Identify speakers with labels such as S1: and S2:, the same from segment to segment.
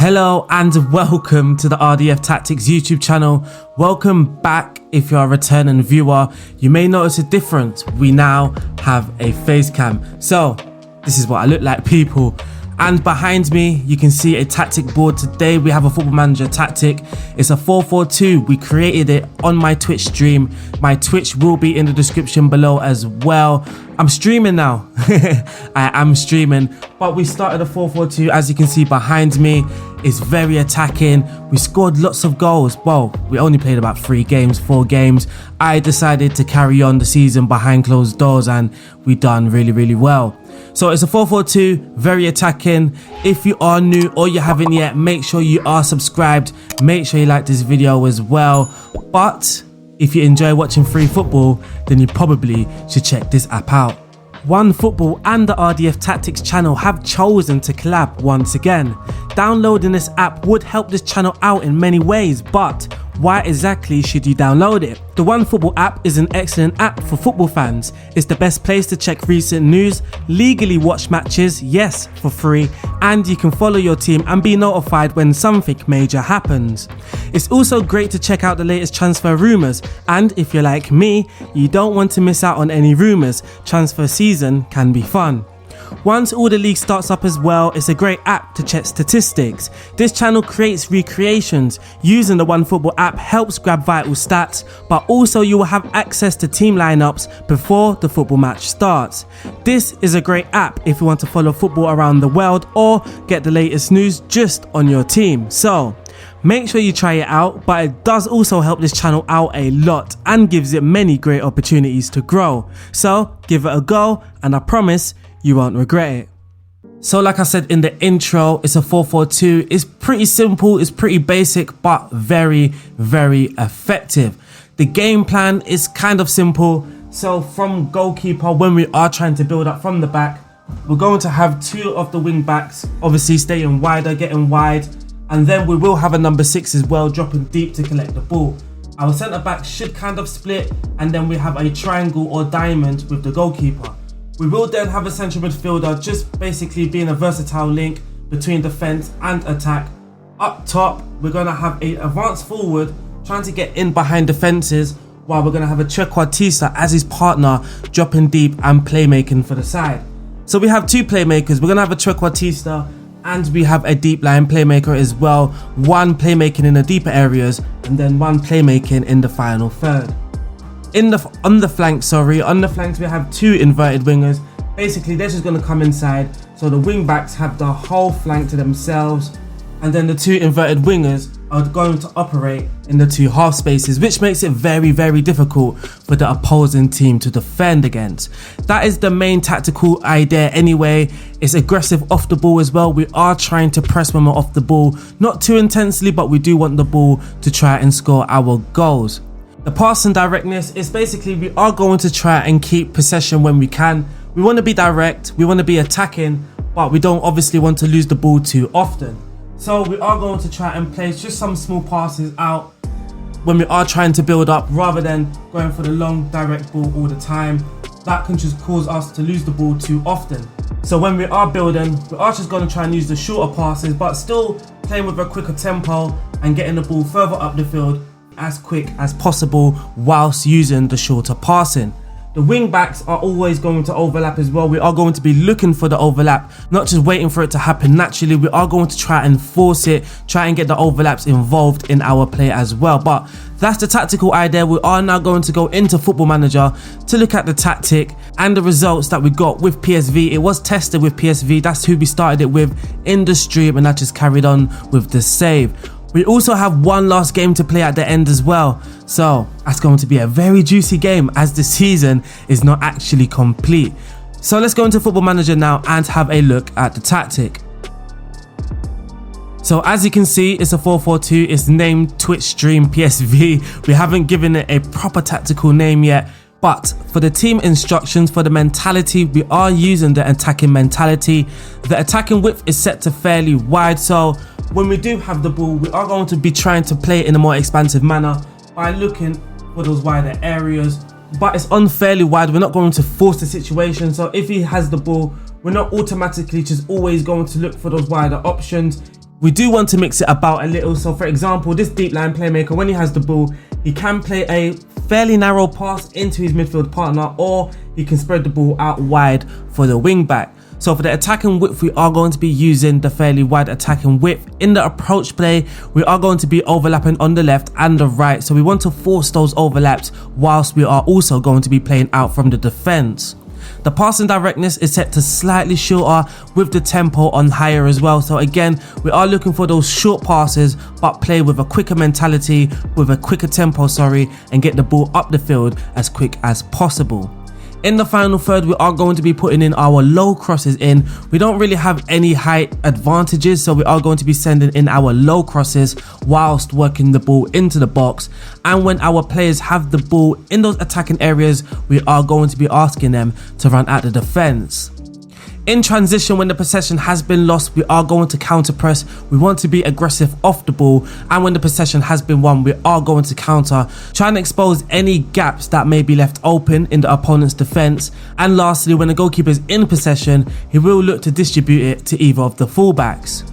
S1: Hello and welcome to the RDF Tactics YouTube channel. Welcome back if you're a returning viewer. You may notice a difference. We now have a face cam. So this is what I look like, people. And behind me, you can see a tactic board. Today we have a Football Manager tactic. It's a 4-4-2. We created it on my Twitch stream. My Twitch will be in the description below as well. I'm streaming now. I am streaming. But we started a 4-4-2. As you can see behind me, it's very attacking. We scored lots of goals. Well, we only played about 4 games. I decided to carry on the season behind closed doors and we done really well. So it's a 4-4-2, very attacking. If you are new or you haven't yet, make sure you are subscribed. Make sure you like this video as well. But if you enjoy watching free football, then you probably should check this app out. OneFootball and the RDF Tactics channel have chosen to collab once again. Downloading this app would help this channel out in many ways, but why exactly should you download it? The OneFootball app is an excellent app for football fans. It's the best place to check recent news, legally watch matches, yes, for free, and you can follow your team and be notified when something major happens. It's also great to check out the latest transfer rumours, and if you're like me, you don't want to miss out on any rumours. Transfer season can be fun. Once all the league starts up as well, it's a great app to check statistics. This channel creates recreations. Using the OneFootball app helps grab vital stats, but also you will have access to team lineups before the football match starts. This is a great app if you want to follow football around the world or get the latest news just on your team. So make sure you try it out, but it does also help this channel out a lot and gives it many great opportunities to grow. So give it a go and I promise you won't regret it. So like I said in the intro, it's a 4-4-2. It's pretty simple, it's pretty basic, but very effective. The game plan is kind of simple. So from goalkeeper, when we are trying to build up from the back, we're going to have 2 of the wing backs, obviously staying wider, getting wide, and then we will have a number 6 as well, dropping deep to collect the ball. Our centre back should kind of split, and then we have a triangle or diamond with the goalkeeper. We will then have a central midfielder, just basically being a versatile link between defence and attack. Up top, we're going to have an advanced forward trying to get in behind defences, while we're going to have a trequartista as his partner, dropping deep and playmaking for the side. So we have 2 playmakers. We're going to have a trequartista and we have a deep line playmaker as well. 1 playmaking in the deeper areas and then 1 playmaking in the final third. On the flanks we have 2 inverted wingers. Basically they're just going to come inside, so the wing backs have the whole flank to themselves, and then the 2 inverted wingers are going to operate in the 2 half spaces, which makes it very difficult for the opposing team to defend against. That is the main tactical idea anyway. It's aggressive off the ball as well. We are trying to press when we're off the ball, not too intensely, but we do want the ball to try and score our goals. The passing directness is basically we are going to try and keep possession when we can. We want to be direct, we want to be attacking, but we don't obviously want to lose the ball too often. So we are going to try and place just some small passes out when we are trying to build up, rather than going for the long direct ball all the time. That can just cause us to lose the ball too often. So when we are building, we are just going to try and use the shorter passes, but still playing with a quicker tempo and getting the ball further up the field as quick as possible whilst using the shorter passing. The wing backs are always going to overlap as well. We are going to be looking for the overlap, not just waiting for it to happen naturally. We are going to try and force it, try and get the overlaps involved in our play as well. But that's the tactical idea. We are now going to go into Football Manager to look at the tactic and the results that we got with PSV. It was tested with PSV. That's who we started it with in the stream, and that just carried on with the save. We also have 1 last game to play at the end as well. So that's going to be a very juicy game as the season is not actually complete. So let's go into Football Manager now and have a look at the tactic. So as you can see, it's a 4-4-2. It's named Twitch Stream PSV. We haven't given it a proper tactical name yet. But for the team instructions, for the mentality, we are using the attacking mentality. The attacking width is set to fairly wide, so when we do have the ball, we are going to be trying to play it in a more expansive manner by looking for those wider areas. But it's unfairly wide. We're not going to force the situation. So if he has the ball, we're not automatically just always going to look for those wider options. we do want to mix it about a little. So for example, this deep line playmaker, when he has the ball, he can play a fairly narrow pass into his midfield partner, or he can spread the ball out wide for the wing back. So for the attacking width, we are going to be using the fairly wide attacking width. In the approach play, we are going to be overlapping on the left and the right. So we want to force those overlaps whilst we are also going to be playing out from the defense. The passing directness is set to slightly shorter with the tempo on higher as well. So again, we are looking for those short passes, but play with a quicker mentality, with a quicker tempo, and get the ball up the field as quick as possible. In the final third, we are going to be putting in our low crosses in. We don't really have any height advantages, so we are going to be sending in our low crosses whilst working the ball into the box. And when our players have the ball in those attacking areas, we are going to be asking them to run at the defense. In transition, when the possession has been lost, we are going to counter press. We want to be aggressive off the ball, and when the possession has been won, we are going to counter, trying to expose any gaps that may be left open in the opponent's defense. And lastly, when the goalkeeper is in possession, he will look to distribute it to either of the fullbacks.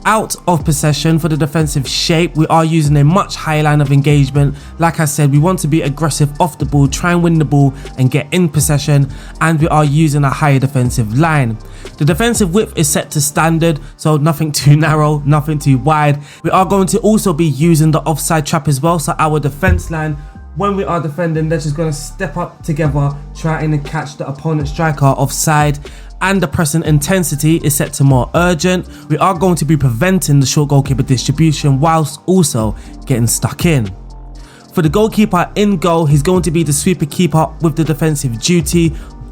S1: Out of possession, for the defensive shape, we are using a much higher line of engagement. Like I said, we want to be aggressive off the ball, try and win the ball and get in possession, and we are using a higher defensive line. The defensive width is set to standard, so nothing too narrow, nothing too wide. We are going to also be using the offside trap as well, so our defense line, when we are defending, they're just going to step up together, trying to catch the opponent striker offside. And the pressing intensity is set to more urgent. We are going to be preventing the short goalkeeper distribution whilst also getting stuck in. For the goalkeeper in goal, he's going to be the sweeper keeper with the defensive duty.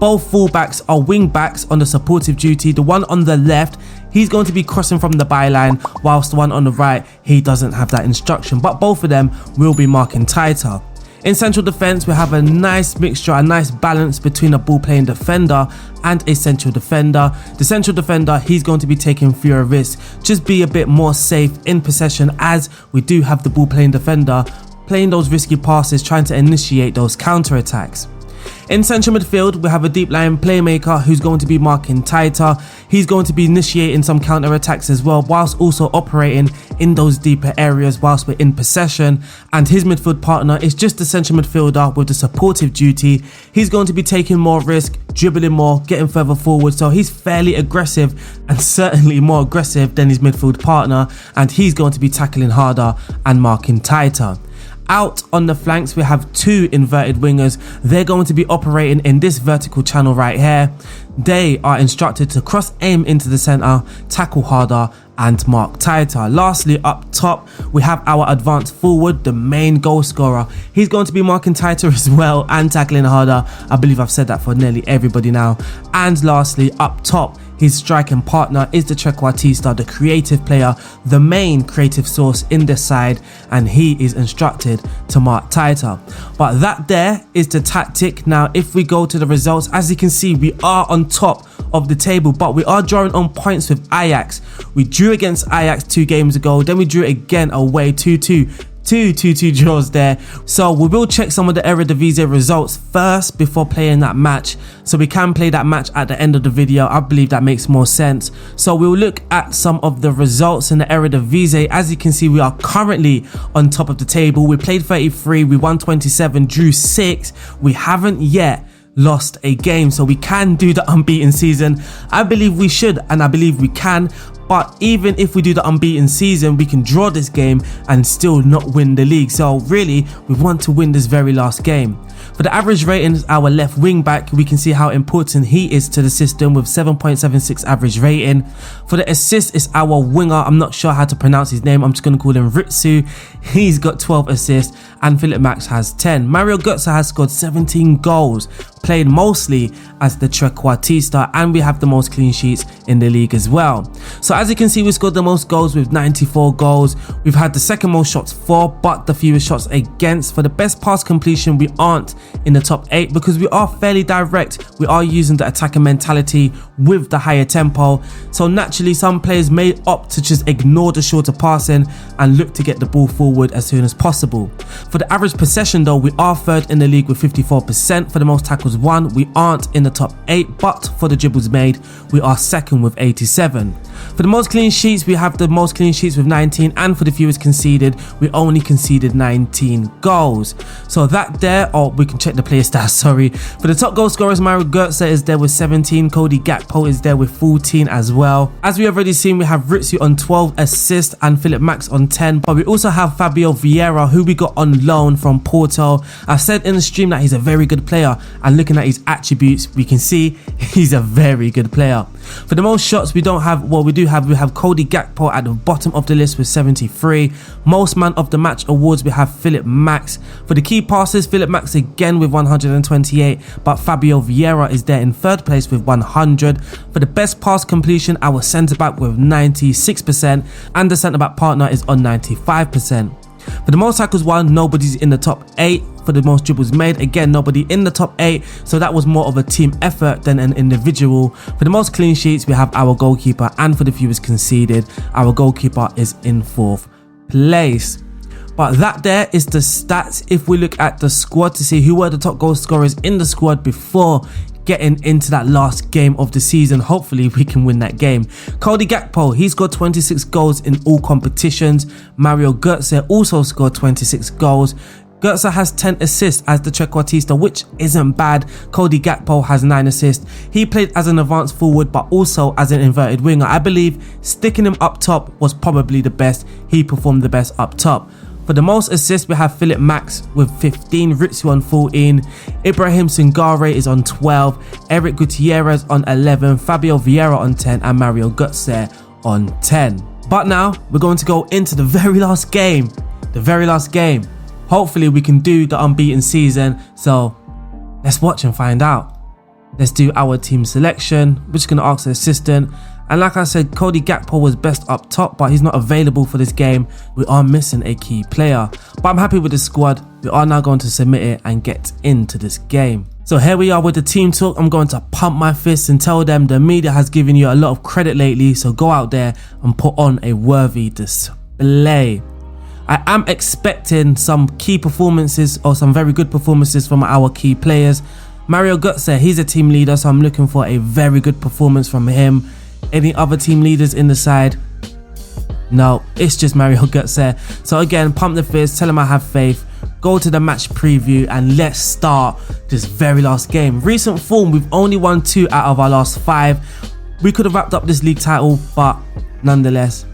S1: Both fullbacks are wing backs on the supportive duty. The one on the left, he's going to be crossing from the byline, whilst the one on the right, he doesn't have that instruction, but both of them will be marking tighter. In central defence, we have a nice mixture, a nice balance between a ball-playing defender and a central defender. The central defender, he's going to be taking fewer risks, just be a bit more safe in possession, as we do have the ball-playing defender playing those risky passes, trying to initiate those counter-attacks. In central midfield, we have a deep line playmaker who's going to be marking tighter. He's going to be initiating some counter attacks as well, whilst also operating in those deeper areas whilst we're in possession. And his midfield partner is just the central midfielder with the supportive duty. He's going to be taking more risk, dribbling more, getting further forward. So he's fairly aggressive, and certainly more aggressive than his midfield partner. And he's going to be tackling harder and marking tighter. Out on the flanks, we have two inverted wingers. They're going to be operating in this vertical channel right here. They are instructed to cross aim into the centre, tackle harder and mark tighter. Lastly, up top, we have our advanced forward, the main goal scorer. He's going to be marking tighter as well and tackling harder. I believe I've said that for nearly everybody now. And lastly, up top, his striking partner is the trequartista, the creative player, the main creative source in this side, and he is instructed to mark tighter. But that there is the tactic. Now, if we go to the results, as you can see, we are on top of the table, but we are drawing on points with Ajax. We drew against Ajax 2 games ago, then we drew again away 2-2. 2-2 draws there. So we will check some of the Eredivisie results first before playing that match, so we can play that match at the end of the video. I believe that makes more sense. So we'll look at some of the results in the Eredivisie. As you can see, we are currently on top of the table. We played 33, we won 27, drew 6. We haven't yet lost a game, so we can do the unbeaten season. I believe we should, and I believe we can. But even if we do the unbeaten season, we can draw this game and still not win the league. So really, we want to win this very last game. For the average ratings, our left wing back, we can see how important he is to the system with 7.76 average rating. For the assist, it's our winger. I'm not sure how to pronounce his name. I'm just going to call him Ritsu. He's got 12 assists and Philip Max has 10. Mario Götze has scored 17 goals, played mostly as the trequartista, and we have the most clean sheets in the league as well. So as you can see, we scored the most goals with 94 goals. We've had the second most shots for, but the fewest shots against. For the best pass completion, we aren't in the top 8 because we are fairly direct. We are using the attacking mentality with the higher tempo. So naturally, some players may opt to just ignore the shorter passing and look to get the ball forward as soon as possible. For the average possession though, we are third in the league with 54%. For the most tackles won, we aren't in the top 8, but for the dribbles made, we are second with 87. For the most clean sheets, we have the most clean sheets with 19, and for the fewest conceded, we only conceded 19 goals. So that there, oh, we can check the player stats, sorry. For the top goal scorers, Mario Götze is there with 17, Cody Gakpo is there with 14 as well. As we have already seen, we have Ritsu on 12 assists and Philip Max on 10, but we also have Fabio Vieira, who we got on loan from Porto. I said in the stream that he's a very good player, and looking at his attributes, we can see he's a very good player. For the most shots, we have Cody Gakpo at the bottom of the list with 73. Most man of the match awards, we have Philip Max. For the key passes, Philip Max again with 128, but Fabio Vieira is there in third place with 100. For the best pass completion, our centre back with 96%, and the centre back partner is on 95%. For the most tackles won, nobody's in the top 8. For the most dribbles made, again, nobody in the top 8, so that was more of a team effort than an individual. For the most clean sheets, we have our goalkeeper, and for the fewest conceded, our goalkeeper is in 4th place. But that there is the stats. If we look at the squad to see who were the top goal scorers in the squad before getting into that last game of the season, hopefully we can win that game. Cody Gakpo, he's got 26 goals in all competitions. Mario Götze also scored 26 goals. Götze has 10 assists as the trequartista, which isn't bad. Cody Gakpo has 9 assists. He played as an advanced forward, but also as an inverted winger. I believe sticking him up top was probably the best. He performed the best up top. For the most assists, we have Philip Max with 15, Ritsu on 14, Ibrahim Sangare is on 12, Eric Gutierrez on 11, Fabio Vieira on 10, and Mario Götze on 10. But now we're going to go into the very last game. Hopefully we can do the unbeaten season, so let's watch and find out. Let's do our team selection. We're just going to ask the assistant. And like I said, Cody Gakpo was best up top, but he's not available for this game. We are missing a key player. But I'm happy with the squad. We are now going to submit it and get into this game. So here we are with the team talk. I'm going to pump my fists and tell them the media has given you a lot of credit lately. So go out there and put on a worthy display. I am expecting some key performances or some very good performances from our key players. Mario Götze, he's a team leader, so I'm looking for a very good performance from him. Any other team leaders in the side? No, it's just Mario Götze. So again, pump the fist, tell him I have faith. Go to the match preview and let's start this very last game. Recent form, we've only won 2 out of our last 5. We could have wrapped up this league title, but nonetheless,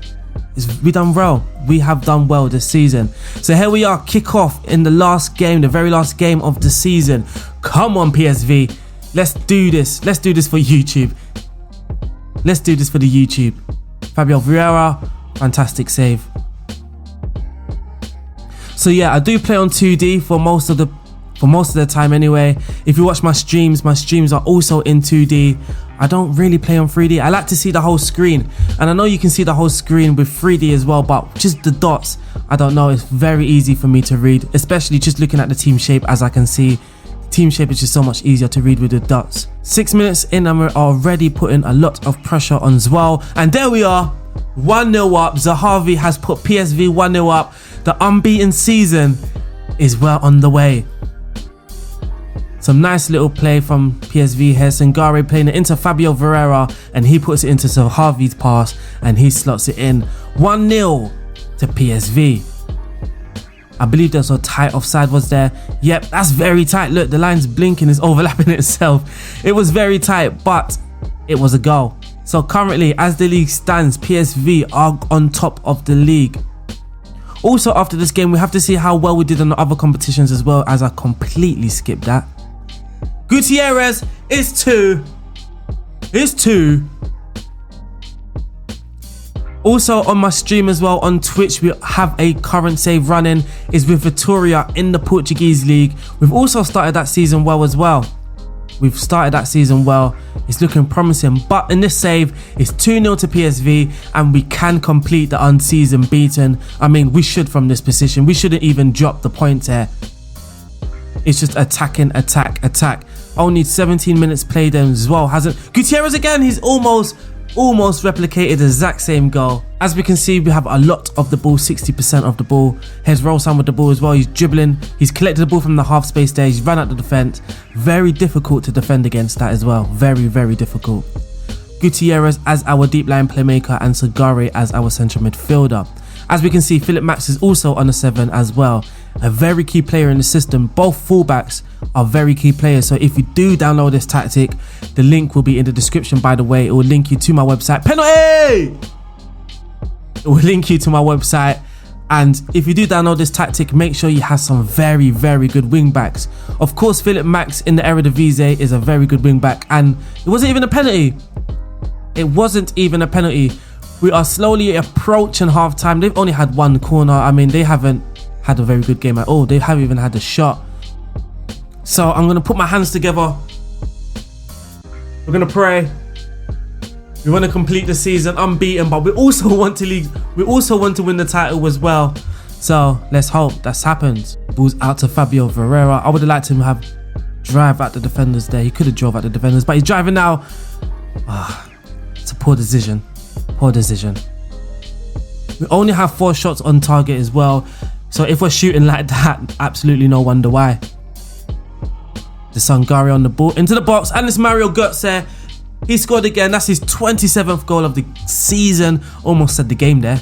S1: we done well. We have done well this season. So here we are, kick off in the last game, the very last game of the season. Come on, PSV. Let's do this. Let's do this for YouTube. Let's do this for the YouTube. Fabio Vieira, fantastic save. So yeah, I do play on 2D for most of the time anyway. If you watch my streams are also in 2D. I don't really play on 3D. I like to see the whole screen, and I know you can see the whole screen with 3D as well, but just the dots, I don't know, it's very easy for me to read, especially just looking at the team shape. As I can see, team shape is just so much easier to read with the dots. 6 minutes in and we're already putting a lot of pressure on Zwell, and there we are, 1-0 up. Zahavi has put PSV 1-0 up. The unbeaten season is well on the way. Some nice little play from PSV here. Sangare playing it into Fabio Vieira, and he puts it into Zahavi's pass and he slots it in. 1-0 to PSV. I believe there's a tight offside, was there? Yep, that's very tight. Look, the line's blinking, it's overlapping itself. It was very tight, but it was a goal. So currently, as the league stands, PSV are on top of the league. Also, after this game, we have to see how well we did on the other competitions as well, as I completely skipped that. Gutierrez is 2. It's 2. Also on my stream as well on Twitch, we have a current save running, is with Vitória in the Portuguese league. We've also started that season well as well. It's looking promising, but in this save, it's 2-0 to PSV, and we can complete the unseason beaten. I mean, we should from this position. We shouldn't even drop the points here. It's just attacking, attack. only 17 minutes played as well. Gutierrez again, he's almost replicated the exact same goal. As we can see, we have a lot of the ball, 60% of the ball. Here's Rosan with the ball as well. He's dribbling, he's collected the ball from the half space there, he's run out the defense. Very difficult to defend against that as well. Very difficult. Gutierrez as our deep line playmaker and Sagare as our central midfielder. As we can see, Philip Max is also on the 7 as well. A very key player in the system. Both fullbacks are very key players. So if you do download this tactic, the link will be in the description, by the way. It will link you to my website. Penalty! It will link you to my website. And if you do download this tactic, make sure you have some very good wing backs. Of course, Philip Max in the Eredivisie is a very good wing back. And it wasn't even a penalty. It wasn't even a penalty. We are slowly approaching half time. They've only had one corner. I mean, they haven't had a very good game at all. They haven't even had a shot. So I'm going to put my hands together. We're going to pray. We want to complete the season unbeaten, but we also want to win the title as well. So let's hope that happens. Ball's out to Fabio Vieira. I would have liked him to have drive at the defenders there. He could have drove at the defenders, but he's driving now. It's a poor decision. Poor decision. We only have 4 shots on target as well. So if we're shooting like that, absolutely no wonder why. The Sangare on the ball into the box, and it's Mario Götze. He scored again. That's his 27th goal of the season. Almost said the game there.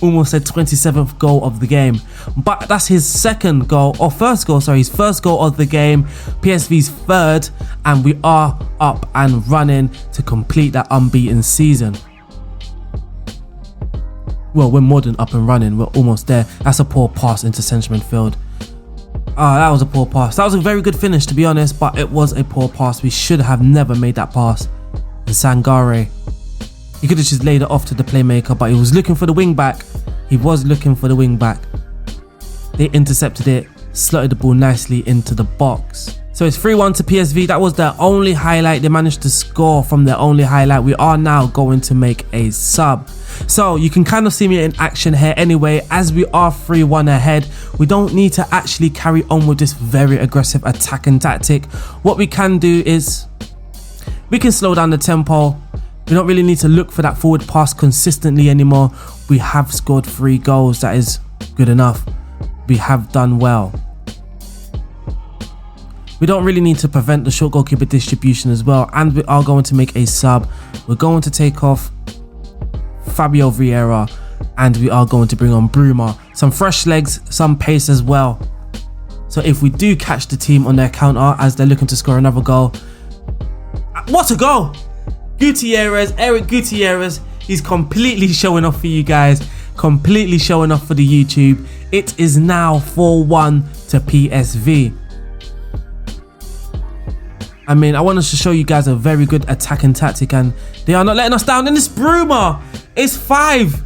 S1: Almost said 27th goal of the game. But that's his second goal, or first goal, sorry, his first goal of the game. PSV's third, and we are up and running to complete that unbeaten season. Well, we're more than up and running. We're almost there. That's a poor pass into central midfield. That was a poor pass. That was a very good finish, to be honest, but it was a poor pass. We should have never made that pass. And Sangare, he could have just laid it off to the playmaker, but he was looking for the wing back. He was looking for the wing back. They intercepted it, slotted the ball nicely into the box. So it's 3-1 to PSV. That was their only highlight. They managed to score from their only highlight. We are now going to make a sub. So you can kind of see me in action here anyway. As we are 3-1 ahead, we don't need to actually carry on with this very aggressive attacking tactic. What we can do is we can slow down the tempo. We don't really need to look for that forward pass consistently anymore. We have scored 3 goals. That is good enough. We have done well. We don't really need to prevent the short goalkeeper distribution as well. And we are going to make a sub. We're going to take off Fabio Vieira, and we are going to bring on Bruma. Some fresh legs, some pace as well. So if we do catch the team on their counter as they're looking to score another goal. What a goal! Eric Gutierrez, he's completely showing off for you guys. Completely showing off for the YouTube. It is now 4-1 to PSV. I mean, I want us to show you guys a very good attacking tactic, and they are not letting us down. And it's Bruma. It's 5.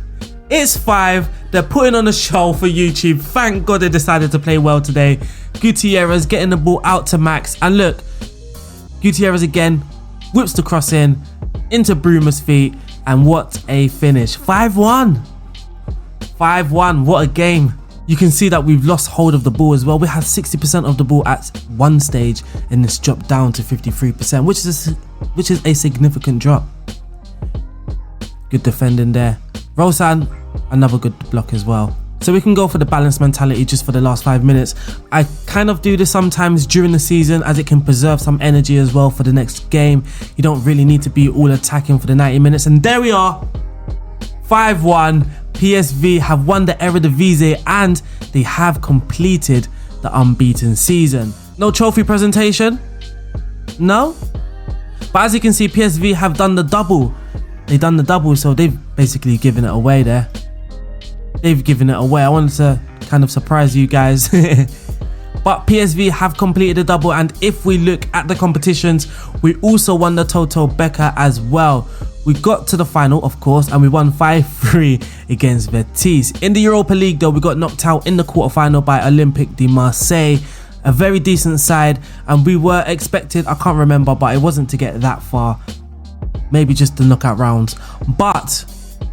S1: It's 5. They're putting on a show for YouTube. Thank God they decided to play well today. Gutierrez getting the ball out to Max. And look, Gutierrez again whips the cross in into Bruma's feet. And what a finish. 5-1. 5-1. What a game. You can see that we've lost hold of the ball as well. We had 60% of the ball at one stage, and it's dropped down to 53%, which is a significant drop. Good defending there. Rosan, another good block as well. So we can go for the balanced mentality just for the last 5 minutes. I kind of do this sometimes during the season, as it can preserve some energy as well for the next game. You don't really need to be all attacking for the 90 minutes. And there we are. 5-1. PSV have won the Eredivisie, and they have completed the unbeaten season. No trophy presentation? No? But as you can see, PSV have done the double. They've done the double, so they've basically given it away there. They've given it away. I wanted to kind of surprise you guys. But PSV have completed the double, and if we look at the competitions, we also won the Toto Becker as well. We got to the final, of course, and we won 5-3 against Betis. In the Europa League, though, we got knocked out in the quarterfinal by Olympique de Marseille. A very decent side, and we were expected, I can't remember, but it wasn't to get that far. Maybe just the knockout rounds. But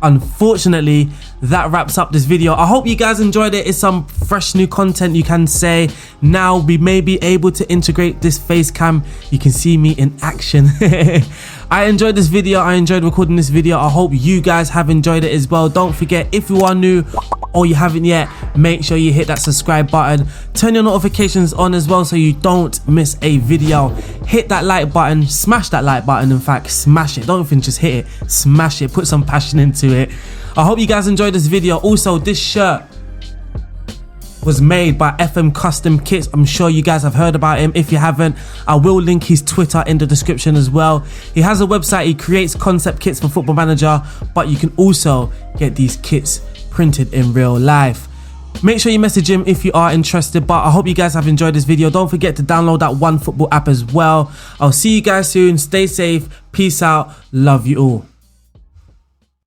S1: unfortunately, that wraps up this video. I hope you guys enjoyed it. It's some fresh new content, you can say. Now we may be able to integrate this face cam. You can see me in action. I enjoyed this video. I enjoyed recording this video. I hope you guys have enjoyed it as well. Don't forget, if you are new or you haven't yet, make sure you hit that subscribe button. Turn your notifications on as well so you don't miss a video. Hit that like button, smash that like button. In fact, smash it. Don't even just hit it, smash it. Put some passion into it. I hope you guys enjoyed this video. Also, this shirt was made by FM Custom Kits. I'm sure you guys have heard about him. If you haven't, I will link his Twitter in the description as well. He has a website. He creates concept kits for Football Manager, but you can also get these kits printed in real life. Make sure you message him if you are interested. But I hope you guys have enjoyed this video. Don't forget to download that OneFootball app as well. I'll see you guys soon. Stay safe. Peace out. Love you all.